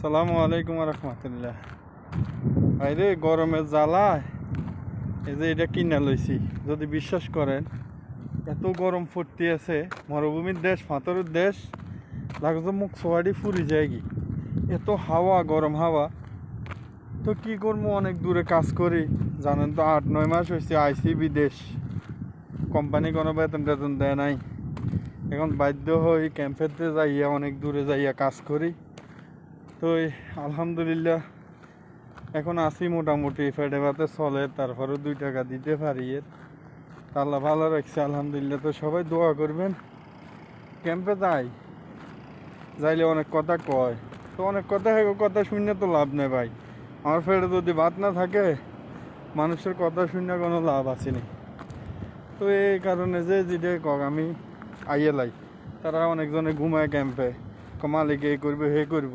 সালামু আলাইকুম রহমতুল্লাহ। ভাইরে গরমের জ্বালায় এই যে এটা কিনা লইছি, যদি বিশ্বাস করেন এত গরম ফুটতে আছে, মরুভূমির দেশ, পাথরের দেশ, লাগছে মুখ সোয়াডি ফুরি যায় কি, এত হাওয়া, গরম হাওয়া। তো কি করবো, অনেক দূরে কাজ করি, জানেন তো, 8-9 মাস হয়েছে আইসি বিদেশ, কোম্পানি কোনো বেতন টেতন দেয় নাই। এখন বাধ্য হই ক্যাম্পেতে যাইয়া, অনেক দূরে যাইয়া কাজ করি। তো আলহামদুলিল্লাহ এখন আসি মোটামুটি, ফেটে ভাতে চলে, তারপরে 2 টাকা দিতে পারি। আল্লাহ ভালো রাখছে আলহামদুলিল্লাহ। তো সবাই দোয়া করবেন। ক্যাম্পে যাইলে অনেক কথা কয়, তো অনেক কথা শুনে তো লাভ নেই ভাই। আমার ফেটে যদি ভাত না থাকে, মানুষের কথা শুনে কোনো লাভ আসেনি। তো এই কারণে যে যেটা কক আমি আইয়ে লাই, তারা অনেকজনে ঘুমায় ক্যাম্পে, মালিক এই করবে হে করবো।